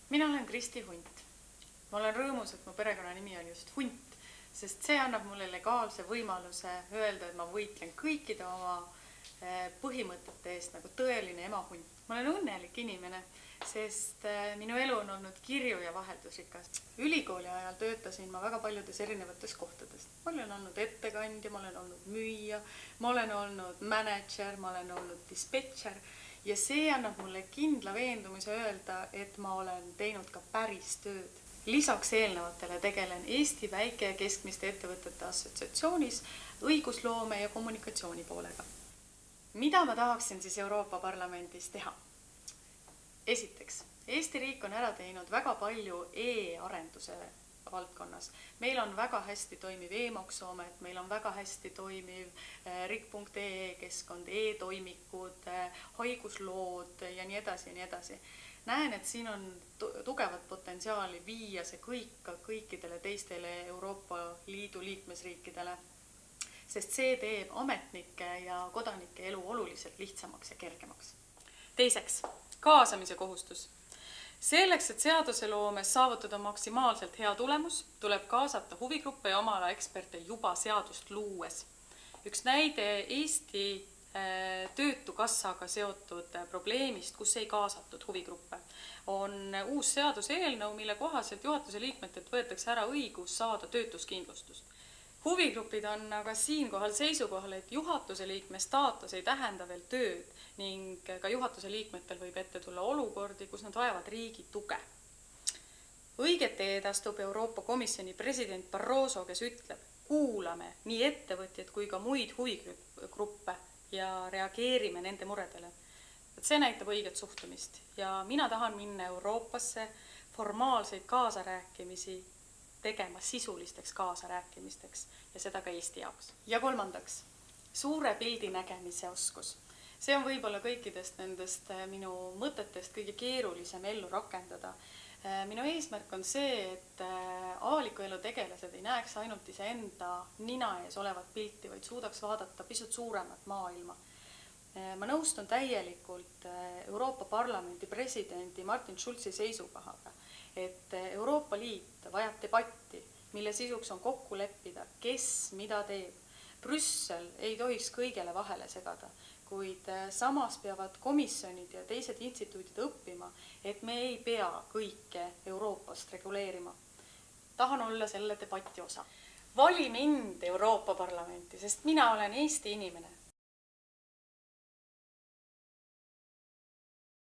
Mina olen Kristi Hunt. Ma olen rõõmus, et mu perekonnanimi on just Hunt, sest see annab mulle legaalse võimaluse öelda, et ma võitlen kõikide oma põhimõtete eest nagu tõeline emahunt. Ma olen õnnelik inimene, sest minu elu on olnud kirju ja vaheldusrikas. Ülikooli ajal töötasin ma väga paljudes erinevates kohtades. Ma olen olnud ettekandja, ma olen olnud müüja, ma olen olnud manager, ma olen olnud dispetšer. Ja see annab mulle kindla veendumise öelda, et ma olen teinud ka päris tööd. Lisaks eelnevatele tegelen Eesti väike- ja keskmiste ettevõtete assotsiatsioonis õigusloome ja kommunikatsiooni poolega. Mida ma tahaksin siis Euroopa Parlamendis teha? Esiteks, Eesti riik on ära teinud väga palju e-arenduse valdkonnas. Meil on väga hästi toimiv e-maksuamet, meil on väga hästi toimiv rik.ee keskkond, e-toimikud, haiguslood ja nii edasi ja nii edasi. Näen, et siin on tugevat potentsiaali viia see kõik ka kõikidele teistele Euroopa Liidu liikmesriikidele, sest see teeb ametnike ja kodanike elu oluliselt lihtsamaks ja kergemaks. Teiseks, kaasamise kohustus. Selleks, et seaduseloomes saavutada maksimaalselt hea tulemus, tuleb kaasata huvigruppe ja oma ala eksperte juba seadust luues. Üks näide Eesti töötukassaga seotud probleemist, kus ei kaasatud huvigruppe, on uus seaduseelnõu, mille kohaselt juhatuse liikmetelt võetakse ära õigus saada töötuskindlustust. Huvigrupid on aga siinkohal seisukohal, et juhatuse liikme staatus ei tähenda veel tööd ning ka juhatuse liikmetel võib ette tulla olukordi, kus nad vajavad riigi tuge. Õiget edastub Euroopa Komisjoni president Barroso, kes ütleb, kuulame nii ettevõtjad kui ka muid huvigruppe ja reageerime nende muredele. See näitab õiget suhtumist ja mina tahan minna Euroopasse formaalseid kaasarääkimisi tegema sisulisteks kaasarääkimisteks ja seda ka Eesti jaoks. Ja kolmandaks, suure pildi nägemise oskus. See on võib-olla kõikidest nendest minu mõtetest kõige keerulisem ellu rakendada. Minu eesmärk on see, et avaliku elu tegelased ei näeks ainult iseenda nina ees olevat pilti, vaid suudaks vaadata pisut suuremat maailma. Ma nõustun täielikult Euroopa Parlamendi presidendi Martin Schulzi seisukohaga, et Euroopa Liit vajab debatti, mille sisuks on kokku leppida, kes mida teeb. Brüssel ei tohiks kõigele vahele segada, kuid samas peavad komisjonid ja teised instituudid õppima, et me ei pea kõike Euroopast reguleerima. Tahan olla selle debati osa. Vali mind Euroopa Parlamenti, sest mina olen Eesti inimene.